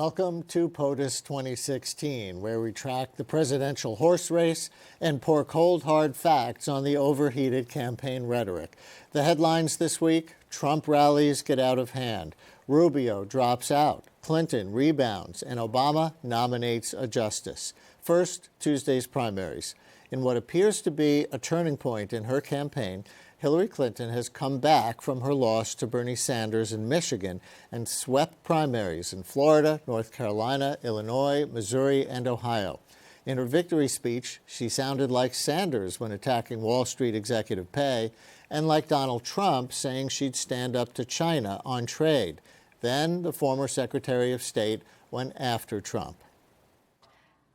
Welcome to POTUS 2016, where we track the presidential horse race and pour cold, hard facts on the overheated campaign rhetoric. The headlines this week: Trump rallies get out of hand, Rubio drops out, Clinton rebounds, and Obama nominates a justice. First, Tuesday's primaries. In what appears to be a turning point in her campaign, Hillary Clinton has come back from her loss to Bernie Sanders in Michigan and swept primaries in Florida, North Carolina, Illinois, Missouri, and Ohio. In her victory speech, she sounded like Sanders when attacking Wall Street executive pay, and like Donald Trump saying she'd stand up to China on trade. Then the former Secretary of State went after Trump.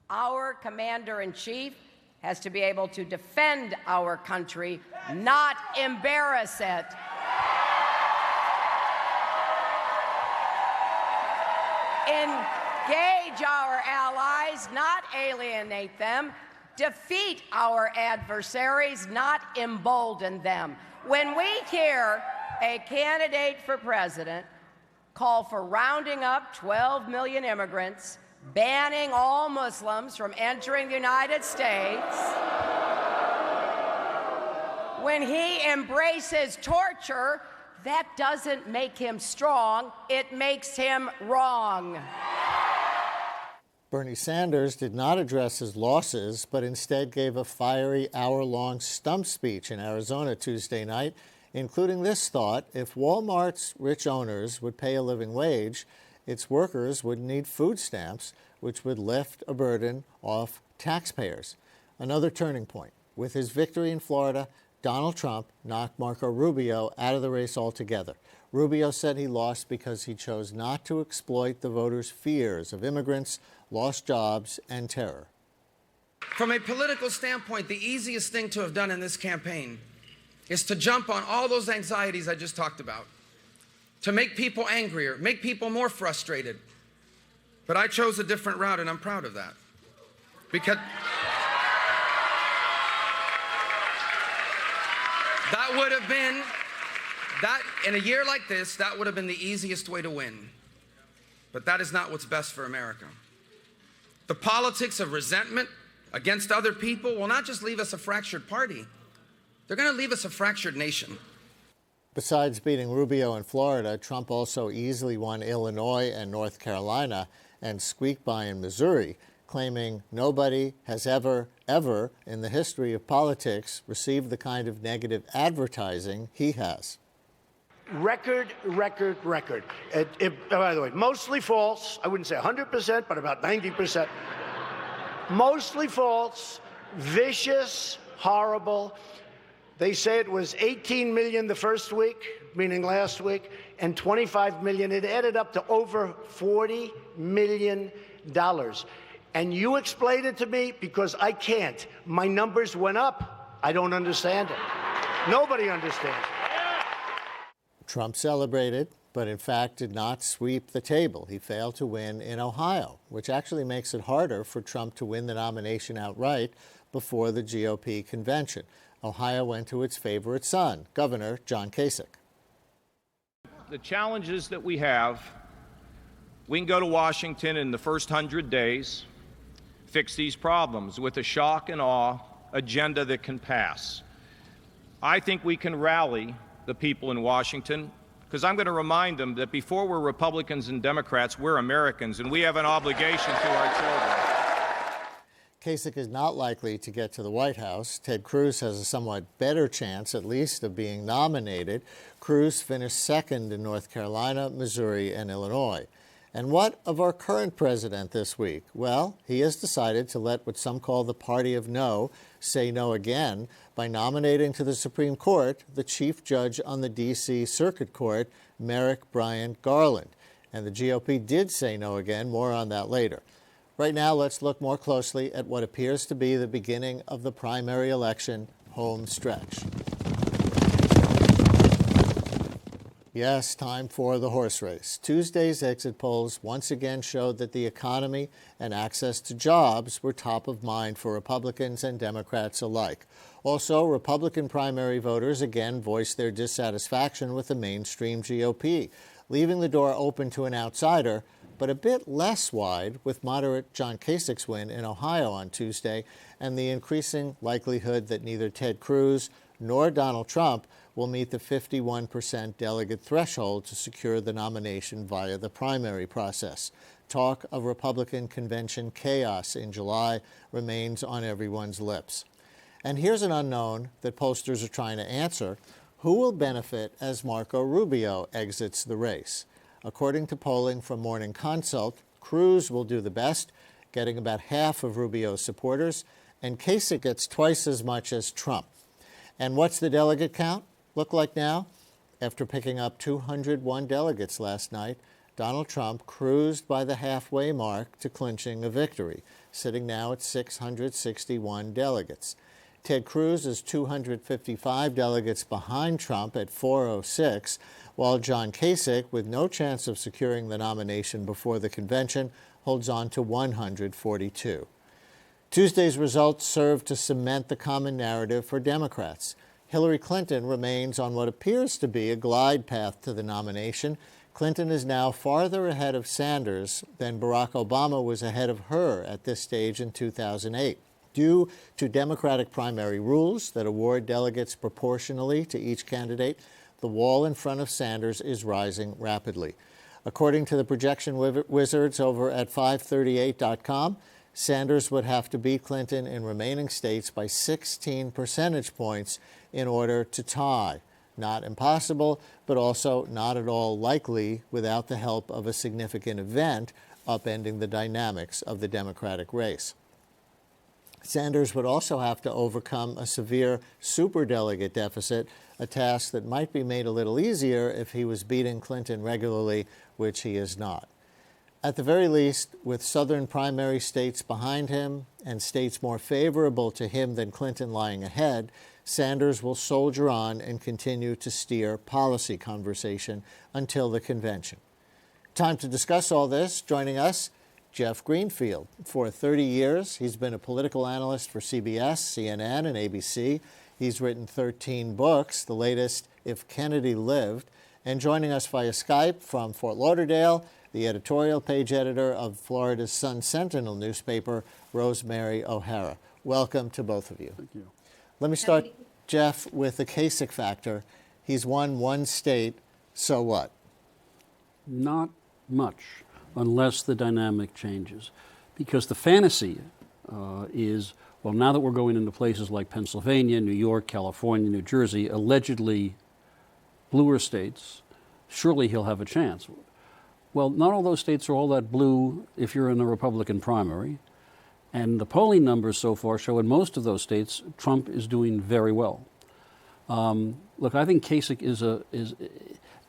Our commander-in-chief has to be able to defend our country, not embarrass it. Engage our allies, not alienate them. Defeat our adversaries, not embolden them. When we hear a candidate for president call for rounding up 12 million immigrants, banning all Muslims from entering the United States, when he embraces torture, that doesn't make him strong, it makes him wrong. Bernie Sanders did not address his losses, but instead gave a fiery hour-long stump speech in Arizona Tuesday night, including this thought: if Walmart's rich owners would pay a living wage, its workers would need food stamps, which would lift a burden off taxpayers. Another turning point. With his victory in Florida, Donald Trump knocked Marco Rubio out of the race altogether. Rubio said he lost because he chose not to exploit the voters' fears of immigrants, lost jobs, and terror. From a political standpoint, the easiest thing to have done in this campaign is to jump on all those anxieties I just talked about, to make people angrier, make people more frustrated. But I chose a different route, and I'm proud of that. Because that would have been, in a year like this, that would have been the easiest way to win. But that is not what's best for America. The politics of resentment against other people will not just leave us a fractured party, they're going to leave us a fractured nation. Besides beating Rubio in Florida, Trump also easily won Illinois and North Carolina and squeaked by in Missouri, claiming nobody has ever in the history of politics received the kind of negative advertising he has. Record. By the way, mostly false. I wouldn't say 100%, but about 90%. Mostly false, vicious, horrible. They say it was 18 million the first week, meaning last week, and 25 million. It added up to over $40 million. And you explain it to me because I can't. My numbers went up. I don't understand it. Nobody understands it. Trump celebrated, but in fact did not sweep the table. He failed to win in Ohio, which actually makes it harder for Trump to win the nomination outright before the GOP convention. Ohio went to its favorite son, Governor John Kasich. The challenges that we have, we can go to Washington in the first 100 days, fix these problems with a shock and awe agenda that can pass. I think we can rally the people in Washington, because I'm going to remind them that before we're Republicans and Democrats, we're Americans, and we have an obligation to our children. Kasich is not likely to get to the White House. Ted Cruz has a somewhat better chance, at least, of being nominated. Cruz finished second in North Carolina, Missouri, and Illinois. And what of our current president this week? Well, he has decided to let what some call the party of no say no again by nominating to the Supreme Court the chief judge on the D.C. Circuit Court, Merrick Brian Garland. And the GOP did say no again. More on that later. Right now, let's look more closely at what appears to be the beginning of the primary election home stretch. Yes, time for the horse race. Tuesday's exit polls once again showed that the economy and access to jobs were top of mind for Republicans and Democrats alike. Also, Republican primary voters again voiced their dissatisfaction with the mainstream GOP, leaving the door open to an outsider, but a bit less wide with moderate John Kasich's win in Ohio on Tuesday and the increasing likelihood that neither Ted Cruz nor Donald Trump will meet the 51% delegate threshold to secure the nomination via the primary process. Talk of Republican convention chaos in July remains on everyone's lips. And here's an unknown that pollsters are trying to answer. Who will benefit as Marco Rubio exits the race? According to polling from Morning Consult, Cruz will do the best, getting about half of Rubio's supporters, and Kasich gets twice as much as Trump. And what's the delegate count look like now? After picking up 201 delegates last night, Donald Trump cruised by the halfway mark to clinching a victory, sitting now at 661 delegates. Ted Cruz is 255 delegates behind Trump at 406, while John Kasich, with no chance of securing the nomination before the convention, holds on to 142. Tuesday's results serve to cement the common narrative for Democrats. Hillary Clinton remains on what appears to be a glide path to the nomination. Clinton is now farther ahead of Sanders than Barack Obama was ahead of her at this stage in 2008. Due to Democratic primary rules that award delegates proportionally to each candidate, the wall in front of Sanders is rising rapidly. According to the projection wizards over at 538.com, Sanders would have to beat Clinton in remaining states by 16 percentage points in order to tie. Not impossible, but also not at all likely without the help of a significant event upending the dynamics of the Democratic race. Sanders would also have to overcome a severe superdelegate deficit, a task that might be made a little easier if he was beating Clinton regularly, which he is not. At the very least, with southern primary states behind him and states more favorable to him than Clinton lying ahead, Sanders will soldier on and continue to steer policy conversation until the convention. Time to discuss all this. Joining us, Jeff Greenfield. For 30 years, he's been a political analyst for CBS, CNN, and ABC. He's written 13 books, the latest, If Kennedy Lived. And joining us via Skype from Fort Lauderdale, the editorial page editor of Florida's Sun Sentinel newspaper, Rosemary O'Hara. Welcome to both of you. Thank you. Let me start, Jeff, with the Kasich Factor. He's won one state, so what? Not much, unless the dynamic changes. Because the fantasy is, well, now that we're going into places like Pennsylvania, New York, California, New Jersey, allegedly bluer states, surely he'll have a chance. Well, not all those states are all that blue if you're in a Republican primary. And the polling numbers so far show in most of those states, Trump is doing very well. Look, I think Kasich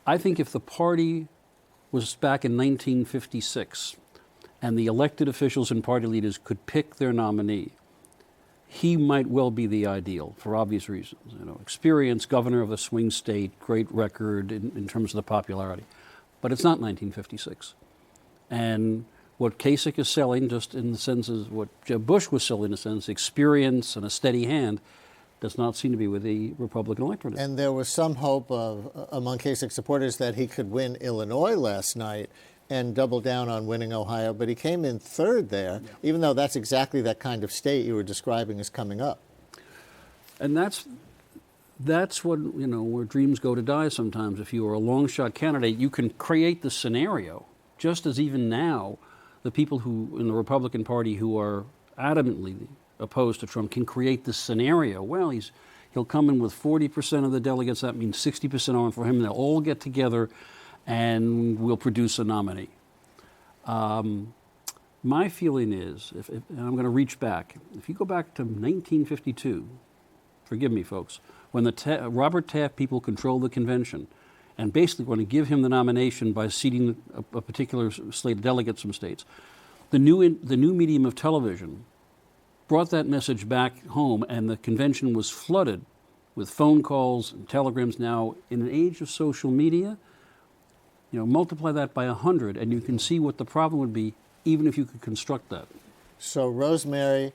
I think if the party was back in 1956 and the elected officials and party leaders could pick their nominee, he might well be the ideal for obvious reasons. You know, experience, governor of a swing state, great record in terms of the popularity. But it's not 1956. And what Kasich is selling, just in the sense of what Jeb Bush was selling, in a sense, experience and a steady hand, does not seem to be with the Republican electorate. And there was some hope among Kasich supporters that he could win Illinois last night and double down on winning Ohio, but he came in third there, even though that's exactly that kind of state you were describing as coming up. And that's what, you know, where dreams go to die sometimes. If you are a long shot candidate, you can create the scenario, just as even now, the people who in the Republican Party who are adamantly opposed to Trump can create this scenario. Well, he'll come in with 40% of the delegates. That means 60% on for him. They'll all get together and we'll produce a nominee. My feeling is, and I'm going to reach back, if you go back to 1952, forgive me, folks, when the Robert Taft people controlled the convention and basically going to give him the nomination by seating a particular slate of delegates from states, the new medium of television brought that message back home, and the convention was flooded with phone calls and telegrams. Now, in an age of social media, you know, multiply that by 100, and you can see what the problem would be, even if you could construct that. So, Rosemary,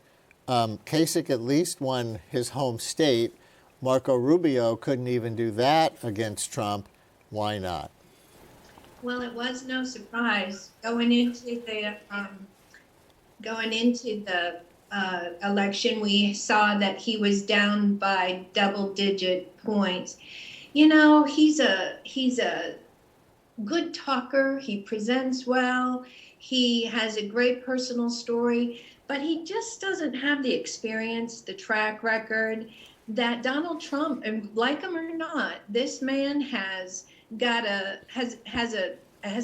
Kasich at least won his home state. Marco Rubio couldn't even do that against Trump. Why not? Well, it was no surprise going into the election. We saw that he was down by double-digit points. You know, he's a good talker. He presents well. He has a great personal story, but he just doesn't have the experience, the track record that Donald Trump, and like him or not, this man has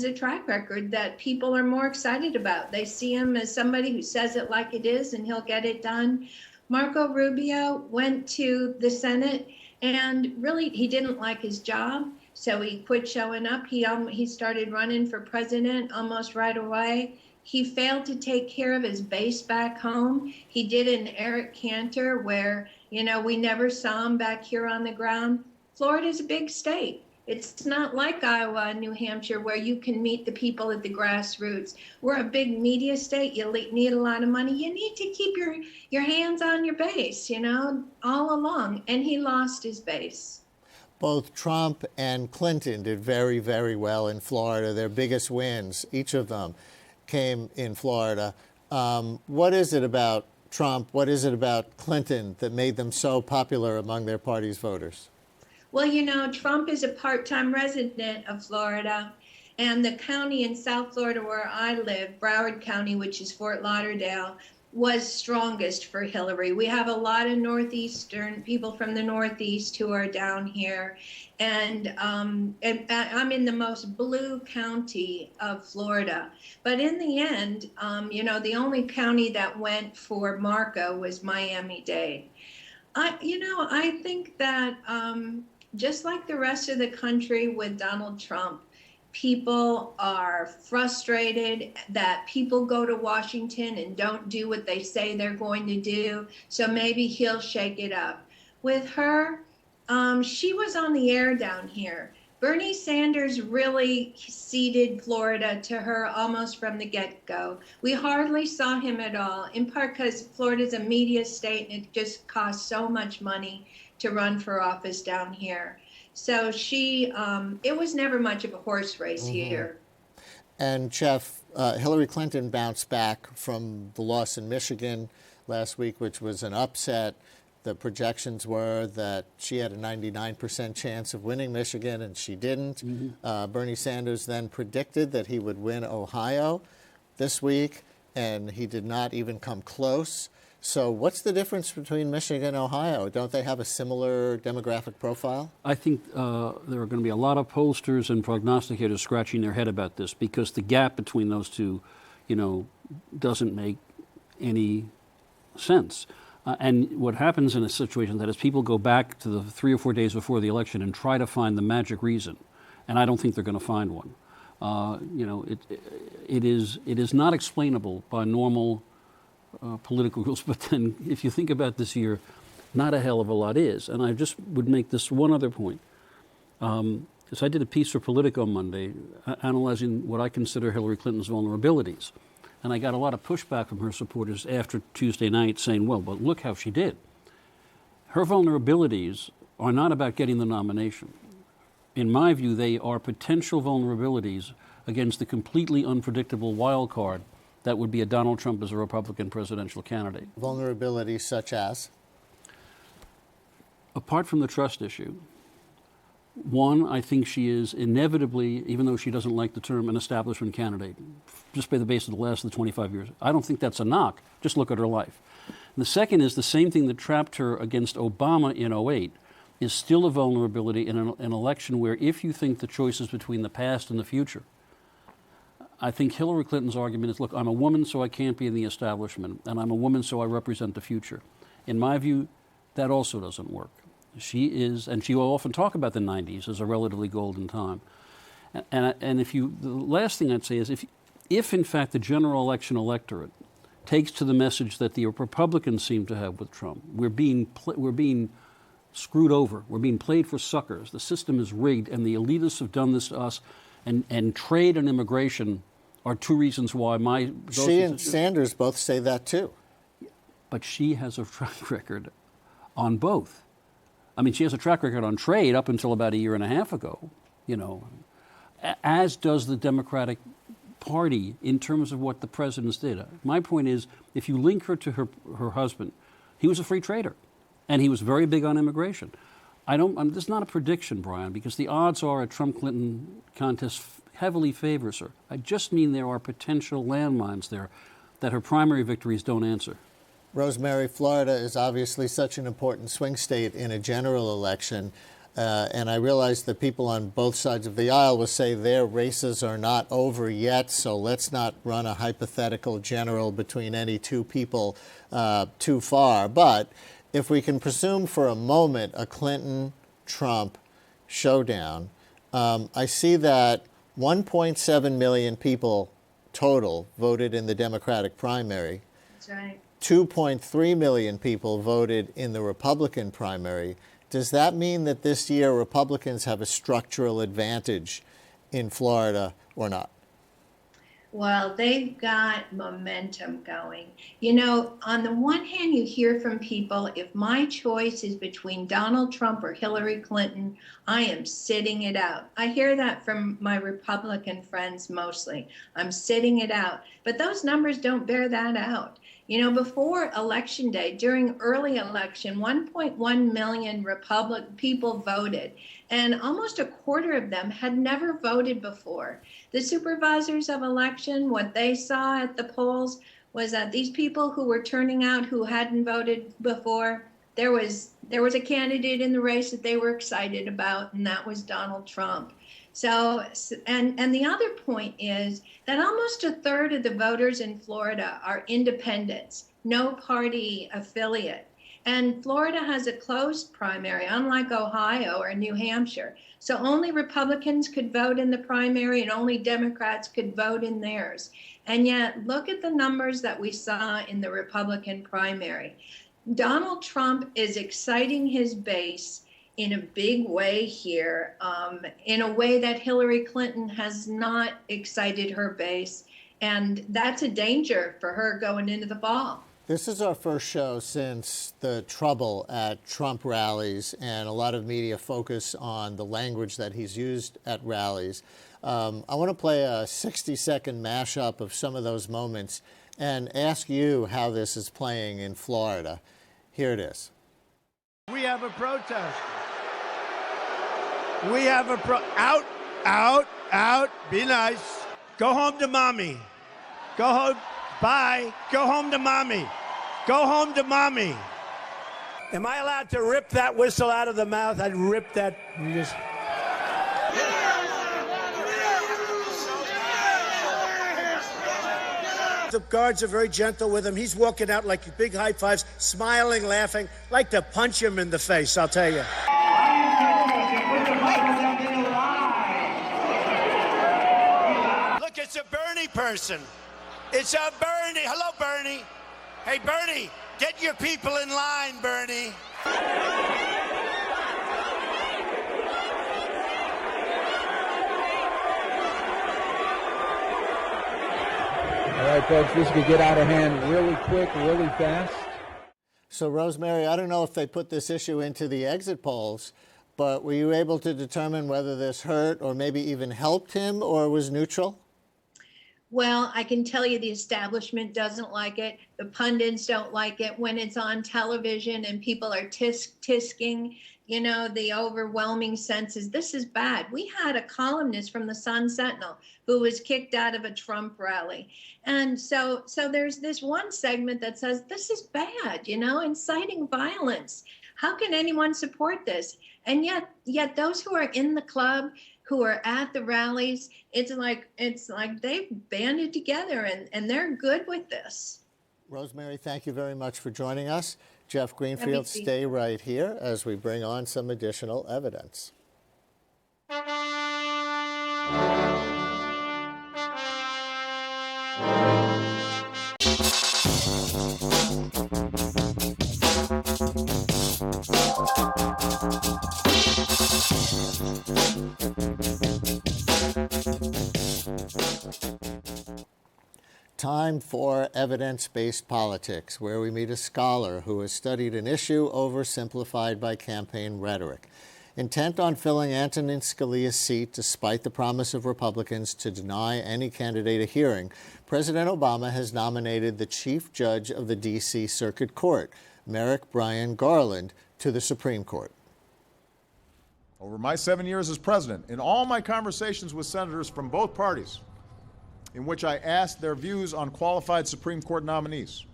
a track record that people are more excited about. They see him as somebody who says it like it is, and he'll get it done. Marco Rubio went to the Senate, and really he didn't like his job, so he quit showing up. He started running for president almost right away. He failed to take care of his base back home. He did an Eric Cantor where, you know, we never saw him back here on the ground. Florida's a big state. It's not like Iowa and New Hampshire where you can meet the people at the grassroots. We're a big media state. You need a lot of money. You need to keep your hands on your base, you know, all along. And he lost his base. Both Trump and Clinton did very, very well in Florida. Their biggest wins, each of them, came in Florida. What is it about Trump? What is it about Clinton that made them so popular among their party's voters? Well, you know, Trump is a part-time resident of Florida, and the county in South Florida where I live, Broward County, which is Fort Lauderdale, was strongest for Hillary. We have a lot of Northeastern people from the Northeast who are down here, and I'm in the most blue county of Florida. But in the end, you know, the only county that went for Marco was Miami-Dade. I think that just like the rest of the country with Donald Trump, people are frustrated that people go to Washington and don't do what they say they're going to do. So maybe he'll shake it up. With her, she was on the air down here. Bernie Sanders really ceded Florida to her almost from the get-go. We hardly saw him at all, in part because Florida's a media state and it just costs so much money to run for office down here. So it was never much of a horse race here. And Jeff, Hillary Clinton bounced back from the loss in Michigan last week, which was an upset. The projections were that she had a 99% chance of winning Michigan, and she didn't. Bernie Sanders then predicted that he would win Ohio this week, and he did not even come close. So what's the difference between Michigan and Ohio? Don't they have a similar demographic profile? I think there are going to be a lot of pollsters and prognosticators scratching their head about this because the gap between those two, you know, doesn't make any sense. And what happens in a situation like that is people go back to the 3 or 4 days before the election and try to find the magic reason, and I don't think they're going to find one. You know, it is not explainable by normal political rules, but then if you think about this year, not a hell of a lot is. And I just would make this one other point. Because I did a piece for Politico Monday analyzing what I consider Hillary Clinton's vulnerabilities. And I got a lot of pushback from her supporters after Tuesday night saying, well, but look how she did. Her vulnerabilities are not about getting the nomination. In my view, they are potential vulnerabilities against the completely unpredictable wild card that would be a Donald Trump as a Republican presidential candidate. Vulnerabilities such as? Apart from the trust issue, one, I think she is inevitably, even though she doesn't like the term, an establishment candidate, just by the base of the last of the 25 years. I don't think that's a knock. Just look at her life. And the second is the same thing that trapped her against Obama in 2008 is still a vulnerability in an election where if you think the choice is between the past and the future, I think Hillary Clinton's argument is, look, I'm a woman, so I can't be in the establishment, and I'm a woman, so I represent the future. In my view, that also doesn't work. She is, and she will often talk about the 90s as a relatively golden time. And the last thing I'd say is, if in fact the general election electorate takes to the message that the Republicans seem to have with Trump, we're being screwed over, we're being played for suckers, the system is rigged, and the elitists have done this to us, and trade and immigration are two reasons why she and Sanders both say that too. But she has a track record on both. I mean, she has a track record on trade up until about a year and a half ago, you know. as does the Democratic Party in terms of what the presidents did. My point is, if you link her to her husband, he was a free trader, and he was very big on immigration. This is not a prediction, Brian, because the odds are a Trump-Clinton contest heavily favors her. I just mean there are potential landmines there that her primary victories don't answer. Rosemary, Florida is obviously such an important swing state in a general election. And I realize that people on both sides of the aisle will say their races are not over yet, so let's not run a hypothetical general between any two people too far. But if we can presume for a moment a Clinton-Trump showdown, I see that 1.7 million people total voted in the Democratic primary. That's right. 2.3 million people voted in the Republican primary. Does that mean that this year Republicans have a structural advantage in Florida or not? Well, they've got momentum going. You know, on the one hand, you hear from people, if my choice is between Donald Trump or Hillary Clinton, I am sitting it out. I hear that from my Republican friends mostly. I'm sitting it out. But those numbers don't bear that out. You know, before Election Day, during early election, 1.1 million people voted, and almost a quarter of them had never voted before. The supervisors of election, what they saw at the polls was that these people who were turning out who hadn't voted before, there was a candidate in the race that they were excited about, and that was Donald Trump. So, and the other point is that almost a third of the voters in Florida are independents, no party affiliate. And Florida has a closed primary, unlike Ohio or New Hampshire. So only Republicans could vote in the primary and only Democrats could vote in theirs. And yet, look at the numbers that we saw in the Republican primary. Donald Trump is exciting his base in a big way here, in a way that Hillary Clinton has not excited her base. And that's a danger for her going into the fall. This is our first show since the trouble at Trump rallies, and a lot of media focus on the language that he's used at rallies. I want to play a 60-second mashup of some of those moments and ask you how this is playing in Florida. Here it is. We have a protest. We have a out, be nice. Go home to mommy. Go home, bye. Go home to mommy. Go home to mommy. Am I allowed to rip that whistle out of the mouth? I'd rip that, just... The guards are very gentle with him. He's walking out like big high fives, smiling, laughing. Like to punch him in the face, I'll tell you. Look, it's a Bernie person. It's a Bernie. Hello, Bernie. Hey, Bernie, get your people in line, Bernie. All right, folks, this could get out of hand really quick, really fast. So, Rosemary, I don't know if they put this issue into the exit polls, but were you able to determine whether this hurt or maybe even helped him or was neutral? Well, I can tell you the establishment doesn't like it. The pundits don't like it when it's on television and people are tisking. You know, the overwhelming sense is this is bad. We had a columnist from the Sentinel who was kicked out of a Trump rally. And so there's this one segment that says this is bad, you know, inciting violence. How can anyone support this? And yet those who are in the club, who are at the rallies, it's like they've banded together and they're good with this. Rosemary, thank you very much for joining us. Jeff Greenfield, stay right here as we bring on some additional evidence. Time for evidence-based politics, where we meet a scholar who has studied an issue oversimplified by campaign rhetoric. Intent on filling Antonin Scalia's seat despite the promise of Republicans to deny any candidate a hearing, President Obama has nominated the Chief Judge of the D.C. Circuit Court, Merrick Brian Garland, to the Supreme Court. Over my 7 years as president, in all my conversations with senators from both parties, in which I asked their views on qualified Supreme Court nominees,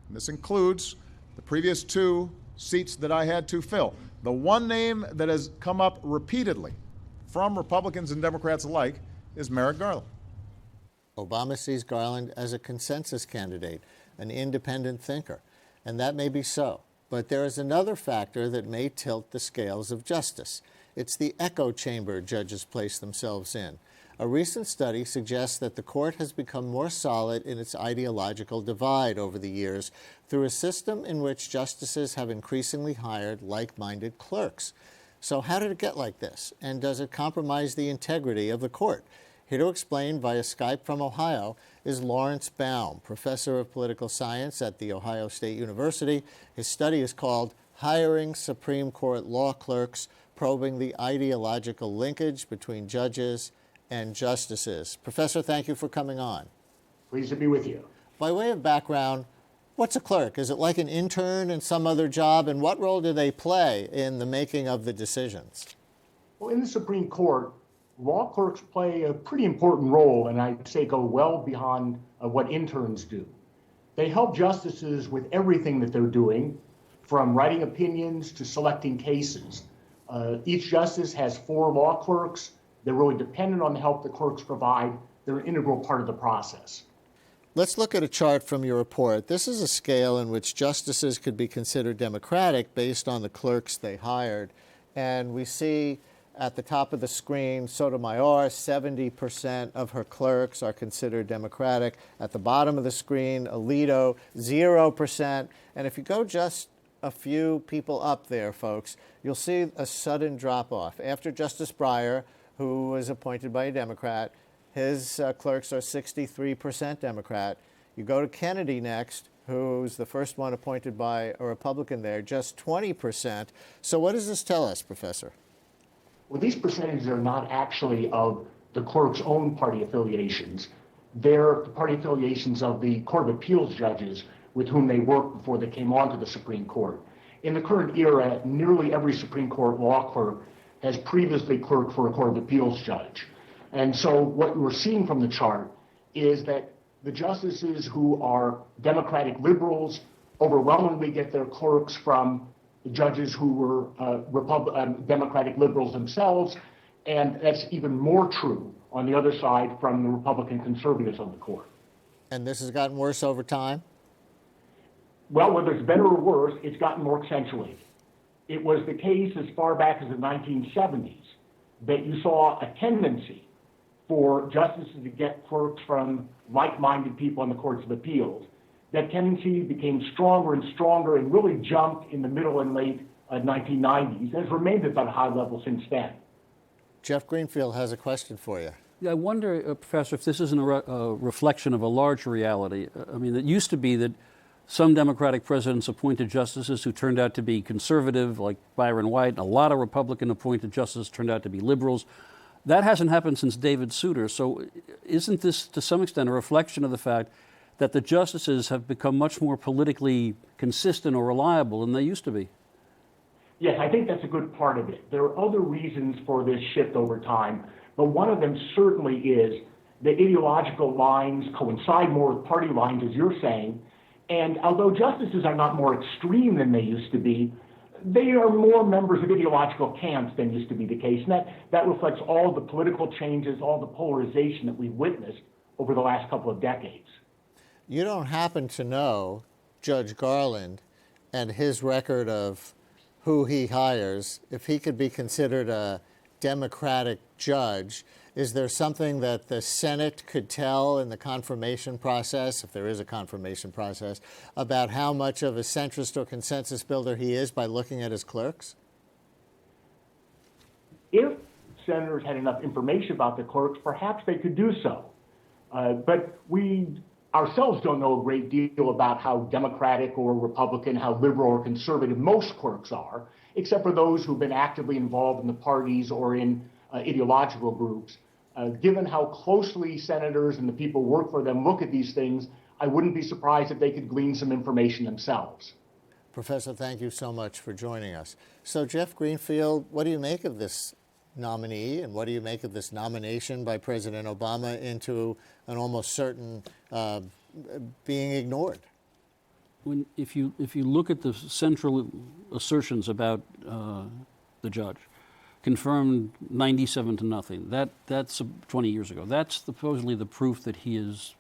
and this includes the previous 2 seats that I had to fill, the one name that has come up repeatedly from Republicans and Democrats alike is Merrick Garland. Obama sees Garland as a consensus candidate, an independent thinker, and that may be so. But there is another factor that may tilt the scales of justice. It's the echo chamber judges place themselves in. A recent study suggests that the court has become more solid in its ideological divide over the years through a system in which justices have increasingly hired like-minded clerks. So how did it get like this? And does it compromise the integrity of the court? Here to explain via Skype from Ohio is Lawrence Baum, professor of political science at The Ohio State University. His study is called Hiring Supreme Court Law Clerks, Probing the Ideological Linkage Between Judges and Justices. Professor, thank you for coming on. Pleased to be with you. By way of background, what's a clerk? Is it like an intern in some other job? And what role do they play in the making of the decisions? Well, in the Supreme Court, law clerks play a pretty important role, and I'd say go well beyond what interns do. They help justices with everything that they're doing, from writing opinions to selecting cases. Each justice has 4 law clerks. They're really dependent on the help the clerks provide. They're an integral part of the process. Let's look at a chart from your report. This is a scale in which justices could be considered Democratic based on the clerks they hired. And we see at the top of the screen, Sotomayor, 70% of her clerks are considered Democratic. At the bottom of the screen, Alito, 0%. And if you go just a few people up there, folks, you'll see a sudden drop-off. After Justice Breyer, who was appointed by a Democrat, his clerks are 63% Democrat. You go to Kennedy next, who's the first one appointed by a Republican there, just 20%. So what does this tell us, Professor? Well, these percentages are not actually of the clerk's own party affiliations. They're the party affiliations of the Court of Appeals judges with whom they worked before they came onto the Supreme Court. In the current era, nearly every Supreme Court law clerk has previously clerked for a Court of Appeals judge. And so what we're seeing from the chart is that the justices who are Democratic liberals overwhelmingly get their clerks from the judges who were Democratic liberals themselves, and that's even more true on the other side from the Republican conservatives on the court. And this has gotten worse over time? Well, whether it's better or worse, it's gotten more accentuated. It was the case as far back as the 1970s that you saw a tendency for justices to get clerks from like-minded people on the courts of appeals. That tendency became stronger and stronger and really jumped in the middle and late 1990s and has remained at that high level since then. Jeff Greenfield has a question for you. Yeah, I wonder, Professor, if this isn't a reflection of a larger reality. I mean, it used to be that some Democratic presidents appointed justices who turned out to be conservative, like Byron White, and a lot of Republican appointed justices turned out to be liberals. That hasn't happened since David Souter. So isn't this, to some extent, a reflection of the fact that the justices have become much more politically consistent or reliable than they used to be? Yes, I think that's a good part of it. There are other reasons for this shift over time, but one of them certainly is that ideological lines coincide more with party lines, as you're saying. And although justices are not more extreme than they used to be, they are more members of ideological camps than used to be the case. And that reflects all the political changes, all the polarization that we've witnessed over the last couple of decades. You don't happen to know Judge Garland and his record of who he hires, if he could be considered a Democratic judge. Is there something that the Senate could tell in the confirmation process, if there is a confirmation process, about how much of a centrist or consensus builder he is by looking at his clerks? If senators had enough information about the clerks, perhaps they could do so. But we ourselves don't know a great deal about how Democratic or Republican, how liberal or conservative most clerks are, except for those who've been actively involved in the parties or in ideological groups. Given how closely senators and the people who work for them look at these things, I wouldn't be surprised if they could glean some information themselves. Professor, thank you so much for joining us. So, Jeff Greenfield, what do you make of this nominee, and what do you make of this nomination by President Obama into an almost certain being ignored? If you look at the central assertions about the judge, confirmed 97 to nothing. That's 20 years ago. That's supposedly the proof that he is,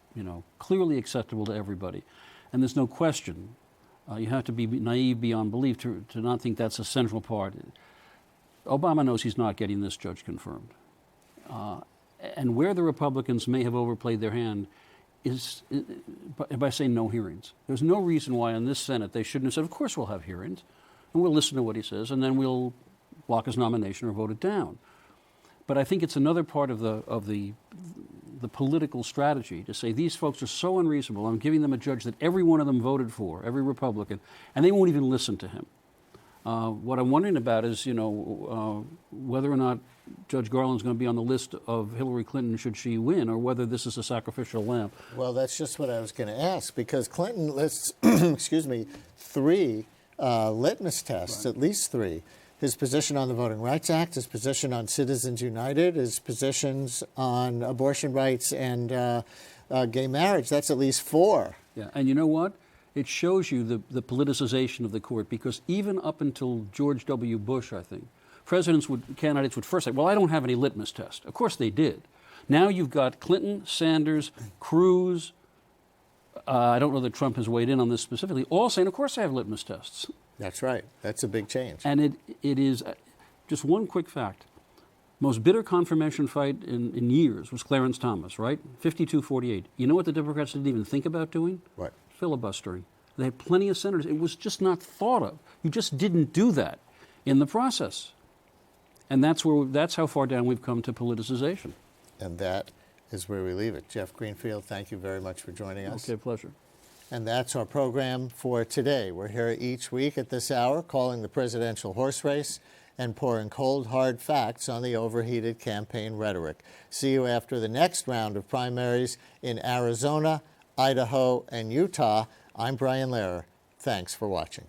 clearly acceptable to everybody, and there's no question. You have to be naive beyond belief to not think that's a central part. Obama knows he's not getting this judge confirmed. And where the Republicans may have overplayed their hand is by saying no hearings. There's no reason why in this Senate they shouldn't have said, of course we'll have hearings, and we'll listen to what he says, and then we'll block his nomination or vote it down. But I think it's another part of the political strategy to say these folks are so unreasonable. I'm giving them a judge that every one of them voted for, every Republican, and they won't even listen to him. What I'm wondering about is, whether or not Judge Garland's going to be on the list of Hillary Clinton should she win, or whether this is a sacrificial lamb. Well, that's just what I was going to ask, because Clinton lists, 3 litmus tests, right. At least 3. His position on the Voting Rights Act, his position on Citizens United, his positions on abortion rights and gay marriage. That's at least 4. Yeah, and you know what? It shows you the politicization of the court, because even up until George W. Bush, I think, candidates would first say, well, I don't have any litmus test. Of course they did. Now you've got Clinton, Sanders, Cruz, I don't know that Trump has weighed in on this specifically, all saying, of course I have litmus tests. That's right. That's a big change. And it is, just one quick fact, most bitter confirmation fight in years was Clarence Thomas, right? 52-48. You know what the Democrats didn't even think about doing? What? Filibustering. They had plenty of senators. It was just not thought of. You just didn't do that in the process. And that's how far down we've come to politicization. And that is where we leave it. Jeff Greenfield, thank you very much for joining us. Okay, pleasure. And that's our program for today. We're here each week at this hour calling the presidential horse race and pouring cold, hard facts on the overheated campaign rhetoric. See you after the next round of primaries in Arizona, Idaho, and Utah. I'm Brian Lehrer. Thanks for watching.